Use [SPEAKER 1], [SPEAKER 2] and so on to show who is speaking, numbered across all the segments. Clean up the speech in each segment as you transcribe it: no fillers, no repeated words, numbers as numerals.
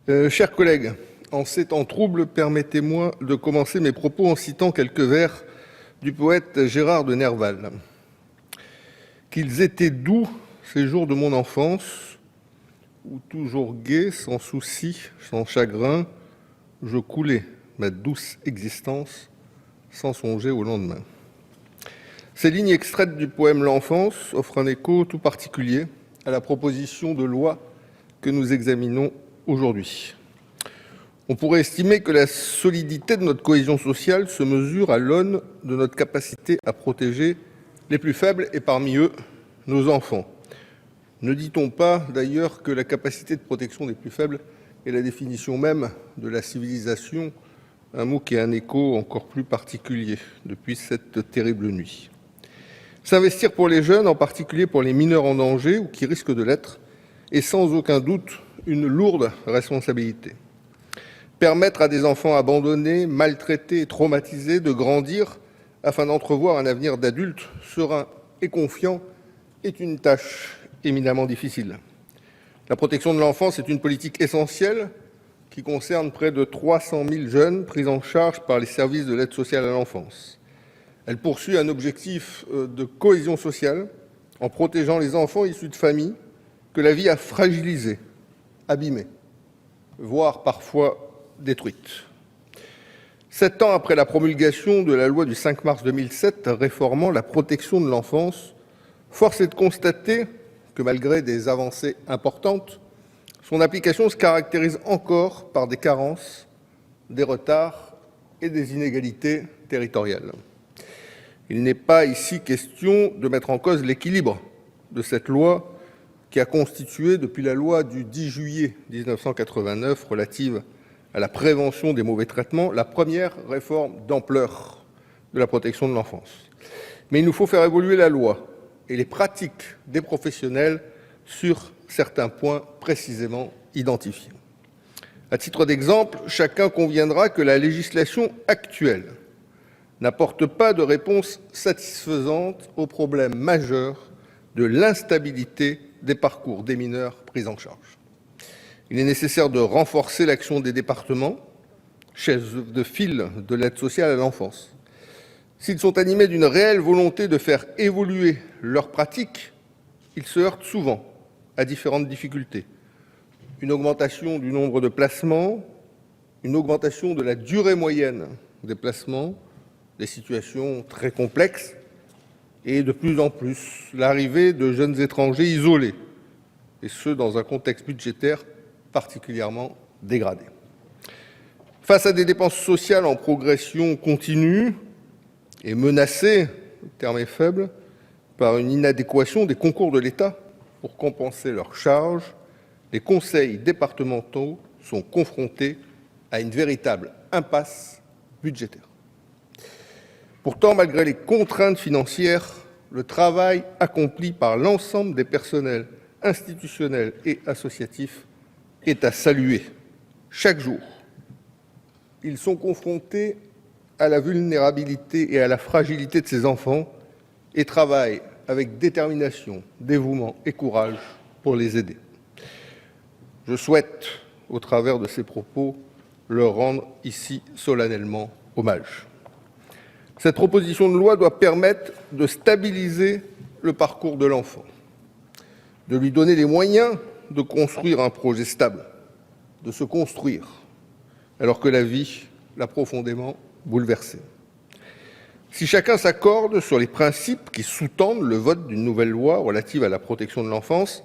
[SPEAKER 1] Chers collègues, en ces temps troubles, permettez-moi de commencer mes propos en citant quelques vers du poète Gérard de Nerval. Qu'ils étaient doux, ces jours de mon enfance, où toujours gai, sans souci, sans chagrin, je coulais ma douce existence sans songer au lendemain. Ces lignes extraites du poème L'Enfance offrent un écho tout particulier à la proposition de loi que nous examinons aujourd'hui. On pourrait estimer que la solidité de notre cohésion sociale se mesure à l'aune de notre capacité à protéger les plus faibles et parmi eux, nos enfants. Ne dit-on pas d'ailleurs que la capacité de protection des plus faibles est la définition même de la civilisation, un mot qui a un écho encore plus particulier depuis cette terrible nuit. S'investir pour les jeunes, en particulier pour les mineurs en danger ou qui risquent de l'être, est sans aucun doute une lourde responsabilité. Permettre à des enfants abandonnés, maltraités et traumatisés de grandir afin d'entrevoir un avenir d'adulte serein et confiant est une tâche éminemment difficile. La protection de l'enfance est une politique essentielle qui concerne près de 300 000 jeunes pris en charge par les services de l'aide sociale à l'enfance. Elle poursuit un objectif de cohésion sociale en protégeant les enfants issus de familles que la vie a fragilisées, abîmées, voire parfois détruites. 7 ans après la promulgation de la loi du 5 mars 2007 réformant la protection de l'enfance, force est de constater que malgré des avancées importantes, son application se caractérise encore par des carences, des retards et des inégalités territoriales. Il n'est pas ici question de mettre en cause l'équilibre de cette loi qui a constitué, depuis la loi du 10 juillet 1989 relative à la prévention des mauvais traitements, la première réforme d'ampleur de la protection de l'enfance. Mais il nous faut faire évoluer la loi et les pratiques des professionnels sur certains points précisément identifiés. À titre d'exemple, chacun conviendra que la législation actuelle n'apporte pas de réponse satisfaisante au problème majeur de l'instabilité des parcours des mineurs pris en charge. Il est nécessaire de renforcer l'action des départements, chefs de file de l'aide sociale à l'enfance. S'ils sont animés d'une réelle volonté de faire évoluer leurs pratiques, ils se heurtent souvent à différentes difficultés. Une augmentation du nombre de placements, une augmentation de la durée moyenne des placements, des situations très complexes et de plus en plus l'arrivée de jeunes étrangers isolés, et ce dans un contexte budgétaire particulièrement dégradé. Face à des dépenses sociales en progression continue et menacées, le terme est faible, par une inadéquation des concours de l'État pour compenser leurs charges, les conseils départementaux sont confrontés à une véritable impasse budgétaire. Pourtant, malgré les contraintes financières, le travail accompli par l'ensemble des personnels institutionnels et associatifs est à saluer. Chaque jour, ils sont confrontés à la vulnérabilité et à la fragilité de ces enfants et travaillent avec détermination, dévouement et courage pour les aider. Je souhaite, au travers de ces propos, leur rendre ici solennellement hommage. Cette proposition de loi doit permettre de stabiliser le parcours de l'enfant, de lui donner les moyens de construire un projet stable, de se construire, alors que la vie l'a profondément bouleversé. Si chacun s'accorde sur les principes qui sous-tendent le vote d'une nouvelle loi relative à la protection de l'enfance,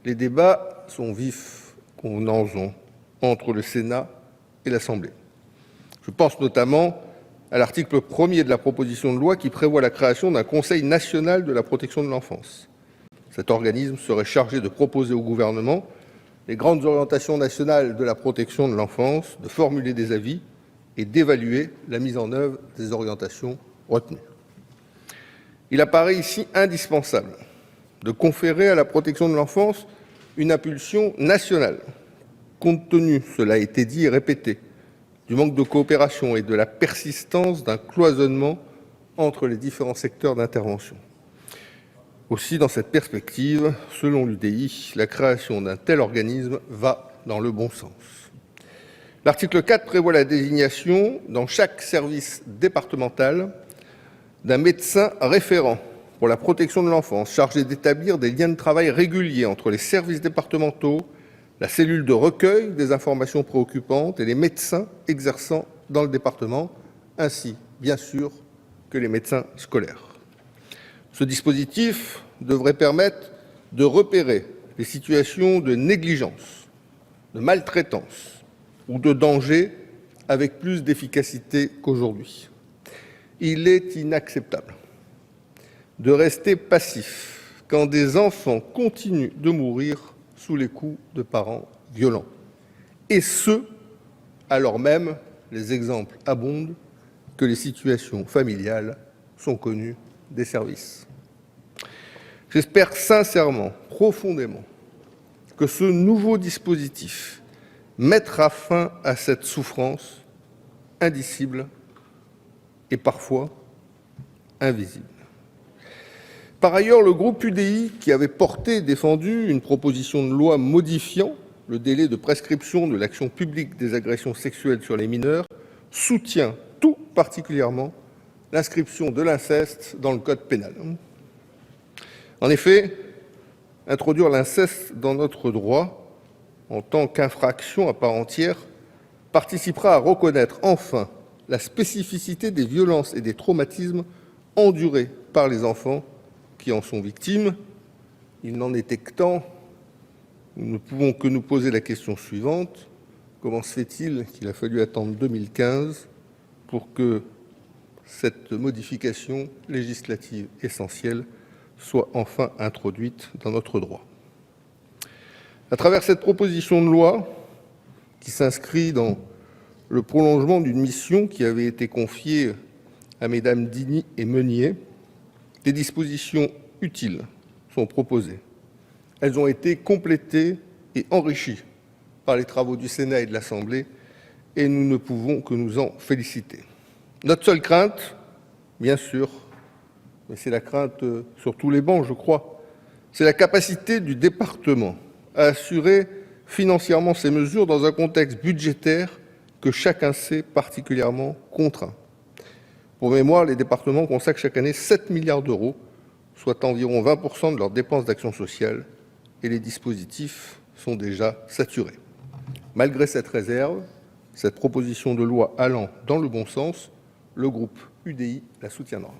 [SPEAKER 1] les débats sont vifs, convenons-en, entre le Sénat et l'Assemblée. Je pense notamment à l'article 1er de la proposition de loi qui prévoit la création d'un Conseil national de la protection de l'enfance. Cet organisme serait chargé de proposer au gouvernement les grandes orientations nationales de la protection de l'enfance, de formuler des avis et d'évaluer la mise en œuvre des orientations retenues. Il apparaît ici indispensable de conférer à la protection de l'enfance une impulsion nationale, compte tenu, cela a été dit et répété, du manque de coopération et de la persistance d'un cloisonnement entre les différents secteurs d'intervention. Aussi, dans cette perspective, selon l'UDI, la création d'un tel organisme va dans le bon sens. L'article 4 prévoit la désignation, dans chaque service départemental, d'un médecin référent pour la protection de l'enfance, chargé d'établir des liens de travail réguliers entre les services départementaux, la cellule de recueil des informations préoccupantes et les médecins exerçant dans le département, ainsi, bien sûr, que les médecins scolaires. Ce dispositif devrait permettre de repérer les situations de négligence, de maltraitance ou de danger avec plus d'efficacité qu'aujourd'hui. Il est inacceptable de rester passif quand des enfants continuent de mourir sous les coups de parents violents, et ce, alors même, les exemples abondent, que les situations familiales sont connues des services. J'espère sincèrement, profondément, que ce nouveau dispositif mettra fin à cette souffrance indicible et parfois invisible. Par ailleurs, le groupe UDI, qui avait porté et défendu une proposition de loi modifiant le délai de prescription de l'action publique des agressions sexuelles sur les mineurs, soutient tout particulièrement l'inscription de l'inceste dans le code pénal. En effet, introduire l'inceste dans notre droit en tant qu'infraction à part entière participera à reconnaître enfin la spécificité des violences et des traumatismes endurés par les enfants qui en sont victimes. Il n'en était que temps. Nous ne pouvons que nous poser la question suivante: comment se fait-il qu'il a fallu attendre 2015 pour que cette modification législative essentielle soit enfin introduite dans notre droit? À travers cette proposition de loi, qui s'inscrit dans le prolongement d'une mission qui avait été confiée à mesdames Dini et Meunier, des dispositions utiles sont proposées. Elles ont été complétées et enrichies par les travaux du Sénat et de l'Assemblée, et nous ne pouvons que nous en féliciter. Notre seule crainte, bien sûr, mais c'est la crainte sur tous les bancs, je crois, c'est la capacité du département à assurer financièrement ces mesures dans un contexte budgétaire que chacun sait particulièrement contraint. Pour mémoire, les départements consacrent chaque année 7 milliards d'euros, soit environ 20% de leurs dépenses d'action sociale, et les dispositifs sont déjà saturés. Malgré cette réserve, cette proposition de loi allant dans le bon sens, le groupe UDI la soutiendra.